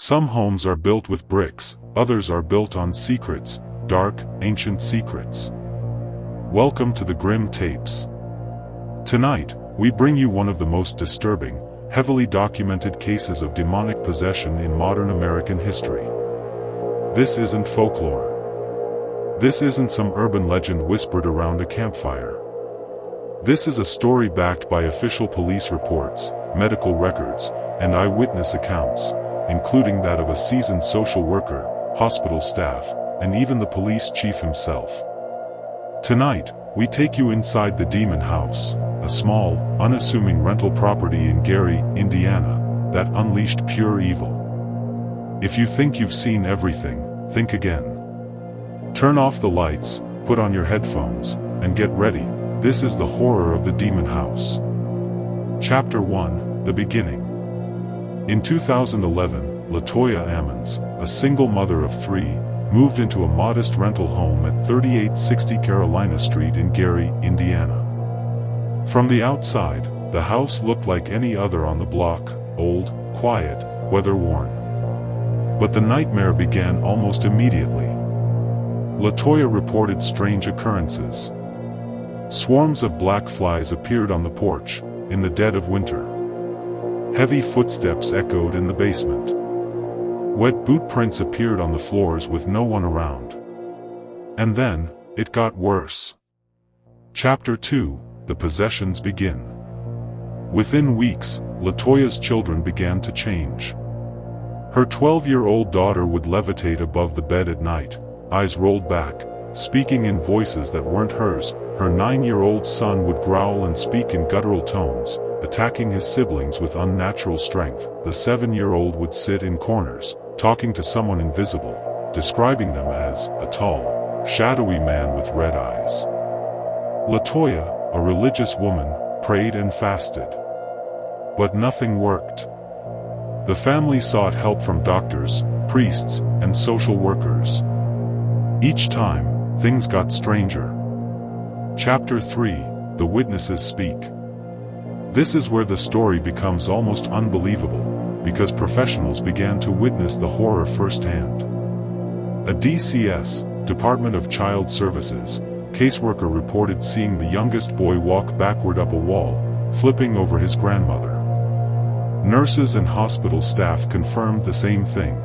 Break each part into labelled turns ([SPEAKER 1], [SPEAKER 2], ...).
[SPEAKER 1] Some homes are built with bricks, others are built on secrets, dark, ancient secrets. Welcome to the Grim Tapes. Tonight, we bring you one of the most disturbing, heavily documented cases of demonic possession in modern American history. This isn't folklore. This isn't some urban legend whispered around a campfire. This is a story backed by official police reports, medical records, and eyewitness accounts, including that of a seasoned social worker, hospital staff, and even the police chief himself. Tonight, we take you inside the Demon House, a small, unassuming rental property in Gary, Indiana, that unleashed pure evil. If you think you've seen everything, think again. Turn off the lights, put on your headphones, and get ready. This is the horror of the Demon House. Chapter 1, The Beginning. In 2011, LaToya Ammons, a single mother of 3, moved into a modest rental home at 3860 Carolina Street in Gary, Indiana. From the outside, the house looked like any other on the block, old, quiet, weather-worn. But the nightmare began almost immediately. LaToya reported strange occurrences. Swarms of black flies appeared on the porch, in the dead of winter. Heavy footsteps echoed in the basement. Wet boot prints appeared on the floors with no one around. And then, it got worse. Chapter 2, The Possessions Begin. Within weeks, LaToya's children began to change. Her 12-year-old daughter would levitate above the bed at night, eyes rolled back, speaking in voices that weren't hers. Her 9-year-old son would growl and speak in guttural tones, attacking his siblings with unnatural strength. The 7-year-old would sit in corners, talking to someone invisible, describing them as a tall, shadowy man with red eyes. LaToya, a religious woman, prayed and fasted. But nothing worked. The family sought help from doctors, priests, and social workers. Each time, things got stranger. Chapter 3, The Witnesses Speak. This is where the story becomes almost unbelievable, because professionals began to witness the horror firsthand. A DCS, Department of Child Services, caseworker reported seeing the youngest boy walk backward up a wall, flipping over his grandmother. Nurses and hospital staff confirmed the same thing.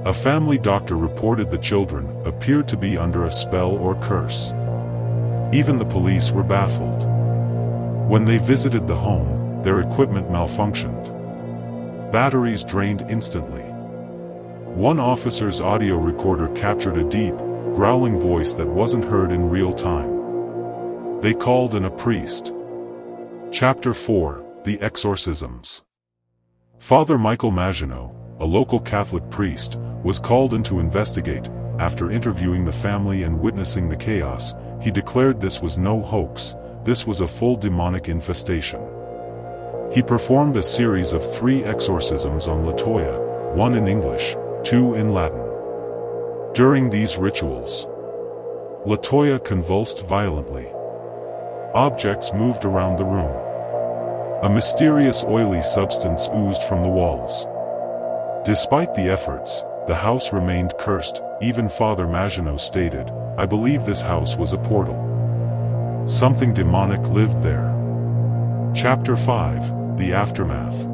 [SPEAKER 1] A family doctor reported the children appeared to be under a spell or curse. Even the police were baffled. When they visited the home, their equipment malfunctioned. Batteries drained instantly. One officer's audio recorder captured a deep, growling voice that wasn't heard in real time. They called in a priest. Chapter 4, The Exorcisms. Father Michael Maginot, a local Catholic priest, was called in to investigate. After interviewing the family and witnessing the chaos, he declared this was no hoax, this was a full demonic infestation. He performed a series of 3 exorcisms on LaToya, 1 in English, 2 in Latin. During these rituals, LaToya convulsed violently. Objects moved around the room. A mysterious oily substance oozed from the walls. Despite the efforts, the house remained cursed. Even Father Maginot stated, "I believe this house was a portal. Something demonic lived there." Chapter 5, The Aftermath.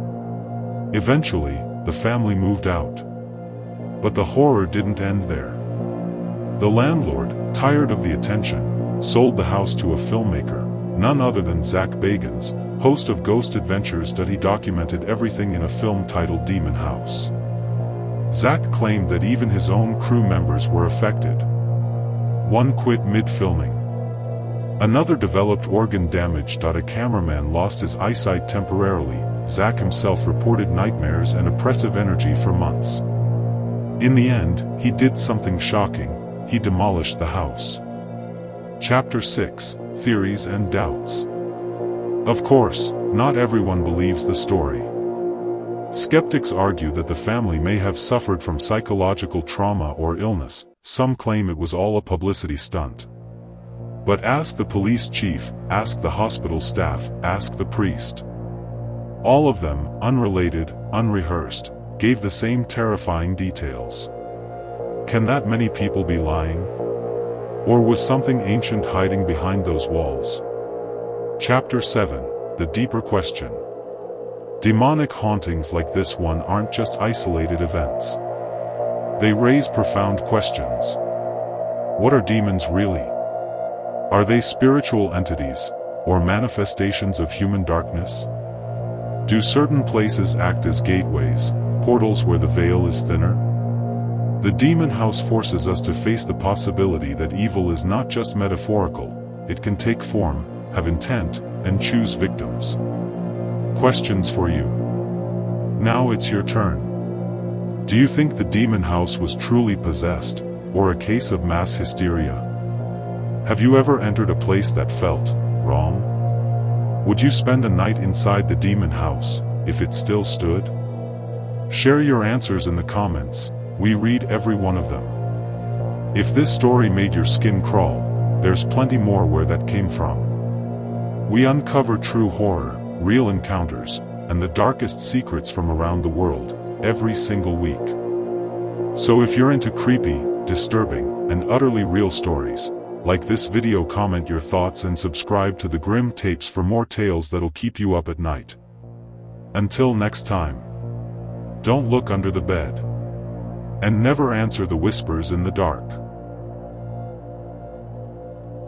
[SPEAKER 1] Eventually, the family moved out. But the horror didn't end there. The landlord, tired of the attention, sold the house to a filmmaker, none other than Zach Bagans, host of Ghost Adventures, that he documented everything in a film titled Demon House. Zach claimed that even his own crew members were affected. One quit mid-filming. Another developed organ damage. A cameraman lost his eyesight temporarily. Zach himself reported nightmares and oppressive energy for months. In the end, he did something shocking. He demolished the house. Chapter 6, Theories and Doubts. Of course, not everyone believes the story. Skeptics argue that the family may have suffered from psychological trauma or illness. Some claim it was all a publicity stunt. But ask the police chief, ask the hospital staff, ask the priest. All of them, unrelated, unrehearsed, gave the same terrifying details. Can that many people be lying? Or was something ancient hiding behind those walls? Chapter 7, The Deeper Question. Demonic hauntings like this one aren't just isolated events. They raise profound questions. What are demons really? Are they spiritual entities, or manifestations of human darkness? Do certain places act as gateways, portals where the veil is thinner? The demon house forces us to face the possibility that evil is not just metaphorical, it can take form, have intent, and choose victims. Questions for you. Now it's your turn. Do you think the demon house was truly possessed, or a case of mass hysteria? Have you ever entered a place that felt wrong? Would you spend a night inside the demon house, if it still stood? Share your answers in the comments, we read every one of them. If this story made your skin crawl, there's plenty more where that came from. We uncover true horror, real encounters, and the darkest secrets from around the world, every single week. So if you're into creepy, disturbing, and utterly real stories, like this video, comment your thoughts and subscribe to the Grim Tapes for more tales that'll keep you up at night. Until next time, don't look under the bed. And never answer the whispers in the dark.